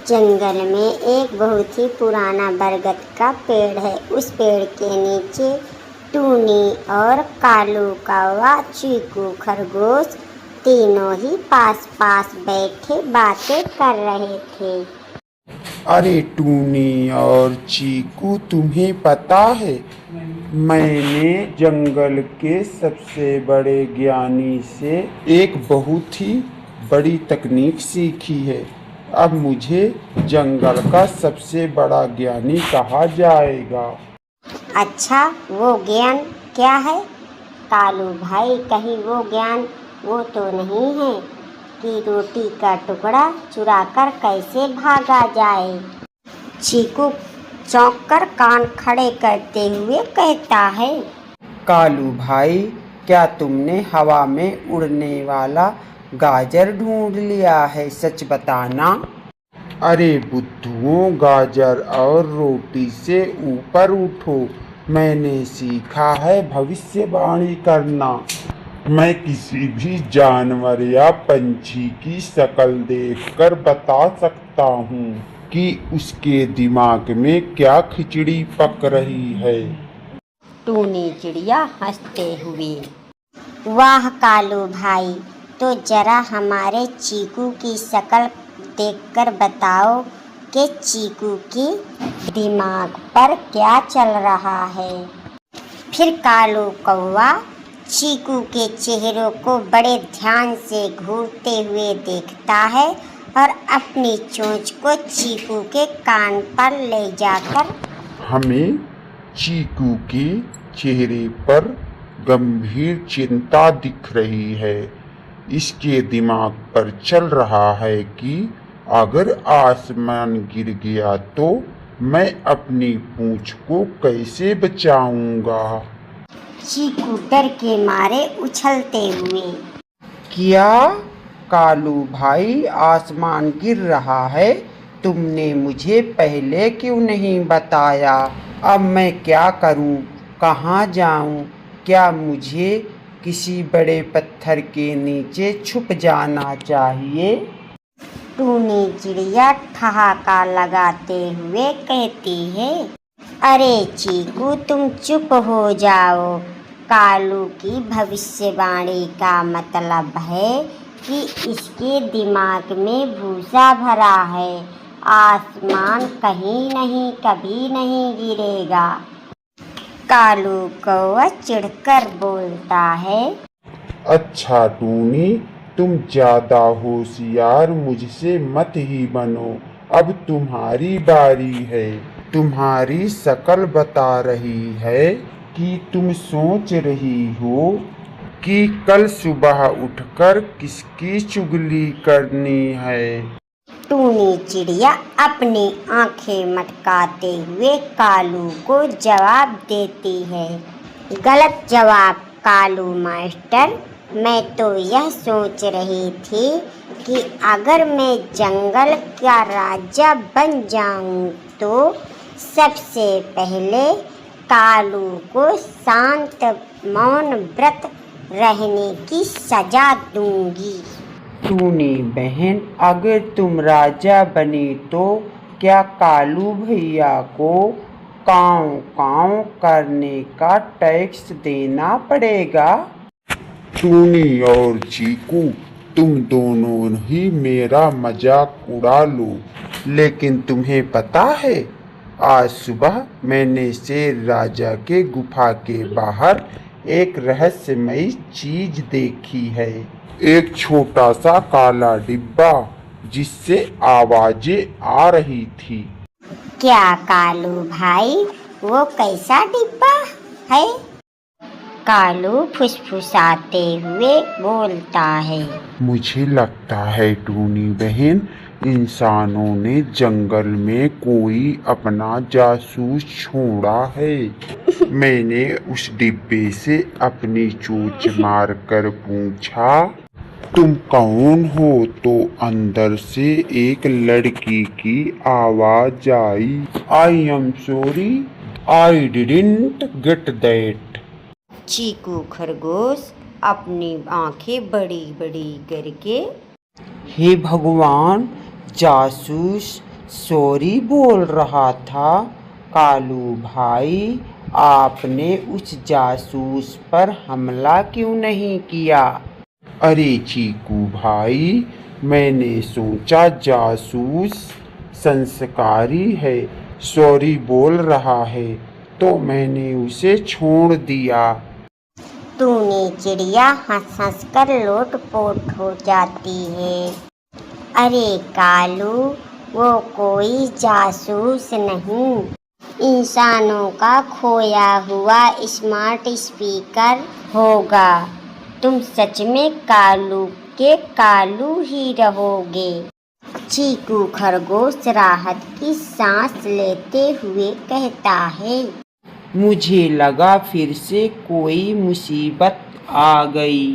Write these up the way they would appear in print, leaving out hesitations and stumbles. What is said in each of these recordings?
जंगल में एक बहुत ही पुराना बरगद का पेड़ है। उस पेड़ के नीचे टूनी और कालू कौवा, चीकू खरगोश तीनों ही पास पास बैठे बातें कर रहे थे। अरे टूनी और चीकू, तुम्हें पता है मैंने जंगल के सबसे बड़े ज्ञानी से एक बहुत ही बड़ी तकनीक सीखी है। अब मुझे जंगल का सबसे बड़ा ज्ञानी कहा जाएगा। अच्छा, वो ज्ञान क्या है? कालू भाई, कहीं वो ज्ञान वो तो नहीं है कि रोटी का टुकड़ा चुराकर कैसे भागा जाए? चीकू चौंक कर कान खड़े करते हुए कहता है। कालू भाई, क्या तुमने हवा में उड़ने वाला गाजर ढूंढ लिया है? सच बताना। अरे बुद्धुओं, गाजर और रोटी से ऊपर उठो। मैंने सीखा है भविष्यवाणी करना। मैं किसी भी जानवर या पंछी की शक्ल देखकर बता सकता हूँ कि उसके दिमाग में क्या खिचड़ी पक रही है। टूनी चिड़िया हंसते हुए। वाह कालू भाई, तो जरा हमारे चीकू की शक्ल देखकर बताओ कि चीकू की दिमाग पर क्या चल रहा है। फिर कालू कौवा चीकू के चेहरे को बड़े ध्यान से घूरते हुए देखता है और अपनी चोंच को चीकू के कान पर ले जाकर हमें चीकू के चेहरे पर गंभीर चिंता दिख रही है। इसके दिमाग पर चल रहा है कि अगर आसमान गिर गया तो मैं अपनी पूंछ को कैसे बचाऊंगा। चीकू डर के मारे उछलते हुए। क्या कालू भाई, आसमान गिर रहा है? तुमने मुझे पहले क्यों नहीं बताया? अब मैं क्या करूं? कहाँ जाऊं? क्या मुझे किसी बड़े पत्थर के नीचे छुप जाना चाहिए? टूनी चिड़िया ठहाका लगाते हुए कहती है। अरे चीकू, तुम चुप हो जाओ। कालू की भविष्यवाणी का मतलब है कि इसके दिमाग में भूसा भरा है। आसमान कहीं नहीं, कभी नहीं गिरेगा। कालू कौवा चिढ़कर बोलता है। अच्छा टूनी, तुम ज्यादा होशियार मुझसे मत ही बनो। अब तुम्हारी बारी है। तुम्हारी शक्ल बता रही है कि तुम सोच रही हो कि कल सुबह उठकर किसकी चुगली करनी है। टूनी चिड़िया अपनी आंखें मटकाते हुए कालू को जवाब देती है। गलत जवाब कालू मास्टर। मैं तो यह सोच रही थी कि अगर मैं जंगल का राजा बन जाऊं तो सबसे पहले कालू को शांत मौन व्रत रहने की सजा दूंगी। टूनी बहन, अगर तुम राजा बने तो क्या कालू भैया को काँव काँव करने का टैक्स देना पड़ेगा? टूनी और चीकू, तुम दोनों ही मेरा मजाक उड़ा लो, लेकिन तुम्हें पता है आज सुबह मैंने शेर राजा के गुफा के बाहर एक रहस्यमयी चीज देखी है। एक छोटा सा काला डिब्बा जिससे आवाजें आ रही थी। क्या कालू भाई, वो कैसा डिब्बा है? कालू फुसफुसाते हुए बोलता है। मुझे लगता है टूनी बहन, इंसानों ने जंगल में कोई अपना जासूस छोड़ा है। मैंने उस डिब्बे से अपनी चोंच मारकर पूछा, तुम कौन हो? तो अंदर से एक लड़की की आवाज आई, I am sorry, I didn't get that. Cheeku खरगोश अपनी आंखें बड़ी बड़ी करके। हे भगवान, जासूस सॉरी बोल रहा था। कालू भाई, आपने उस जासूस पर हमला क्यों नहीं किया? अरे चीकू भाई, मैंने सोचा जासूस संस्कारी है, सॉरी बोल रहा है, तो मैंने उसे छोड़ दिया। टूनी चिड़िया हंस हंस कर लोटपोट हो जाती है। अरे कालू, वो कोई जासूस नहीं, इंसानों का खोया हुआ स्मार्ट स्पीकर होगा। तुम सच में कालू के कालू ही रहोगे। चीकू खरगोश राहत की सांस लेते हुए कहता है। मुझे लगा फिर से कोई मुसीबत आ गई।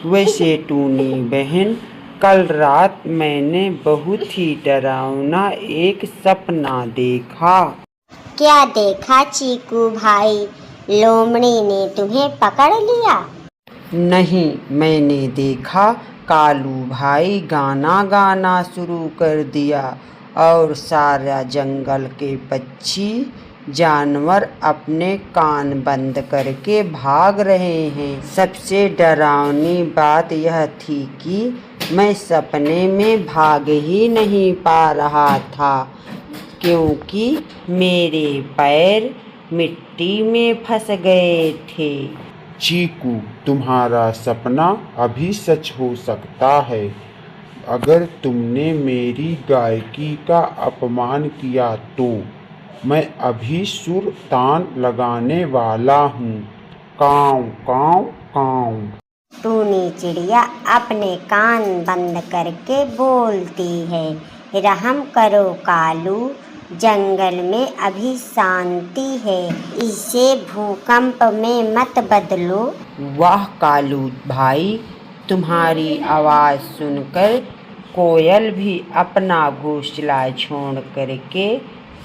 वैसे टूनी बहन, कल रात मैंने बहुत ही डरावना एक सपना देखा। क्या देखा चीकू भाई? लोमड़ी ने तुम्हें पकड़ लिया? नहीं, मैंने देखा कालू भाई गाना गाना शुरू कर दिया और सारा जंगल के पक्षी जानवर अपने कान बंद करके भाग रहे हैं। सबसे डरावनी बात यह थी कि मैं सपने में भाग ही नहीं पा रहा था, क्योंकि मेरे पैर मिट्टी में फंस गए थे। चीकू, तुम्हारा सपना अभी सच हो सकता है। अगर तुमने मेरी गायकी का अपमान किया तो मैं अभी सुर तान लगाने वाला हूँ। काँव काँव काँव। टूनी चिड़िया अपने कान बंद करके बोलती है। रहम करो कालू, जंगल में अभी शांति है, इसे भूकंप में मत बदलो। वाह कालू भाई, तुम्हारी आवाज़ सुनकर कोयल भी अपना घोंसला छोड़ करके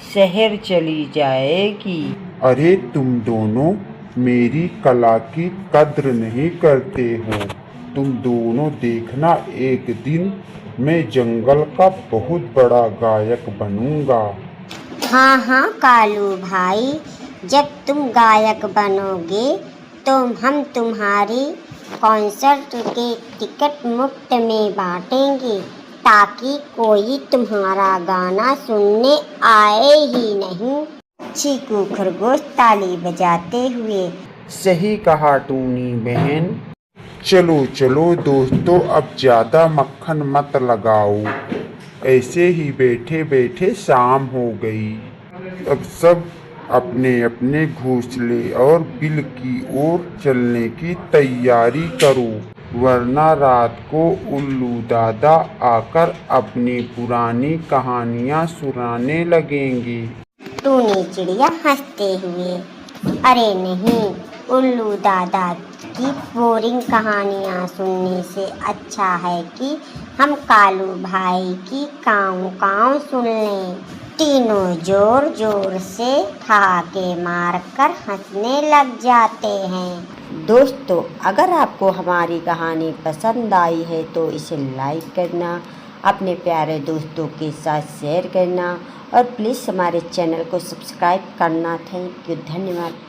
शहर चली जाएगी। अरे तुम दोनों मेरी कला की कद्र नहीं करते हो। तुम दोनों देखना, एक दिन मैं जंगल का बहुत बड़ा गायक बनूंगा। हाँ हाँ कालू भाई, जब तुम गायक बनोगे तो हम तुम्हारी कॉन्सर्ट के टिकट मुफ्त में बांटेंगे, ताकि कोई तुम्हारा गाना सुनने आए ही नहीं। चीकू खरगोश ताली बजाते हुए। सही कहा टूनी बहन। चलो चलो दोस्तों, अब ज़्यादा मक्खन मत लगाओ। ऐसे ही बैठे बैठे शाम हो गई। अब सब अपने अपने घोंसले और बिल की ओर चलने की तैयारी करो, वरना रात को उल्लू दादा आकर अपनी पुरानी कहानियाँ सुनाने लगेंगे। टूनी चिड़िया हंसते हुए। अरे नहीं, उल्लू दादा की बोरिंग कहानियाँ सुनने से अच्छा है कि हम कालू भाई की काँव काँव सुन लें। तीनों जोर जोर से ठहाके मारकर हंसने लग जाते हैं। दोस्तों, अगर आपको हमारी कहानी पसंद आई है तो इसे लाइक करना, अपने प्यारे दोस्तों के साथ शेयर करना और प्लीज़ हमारे चैनल को सब्सक्राइब करना। थैंक यू, धन्यवाद।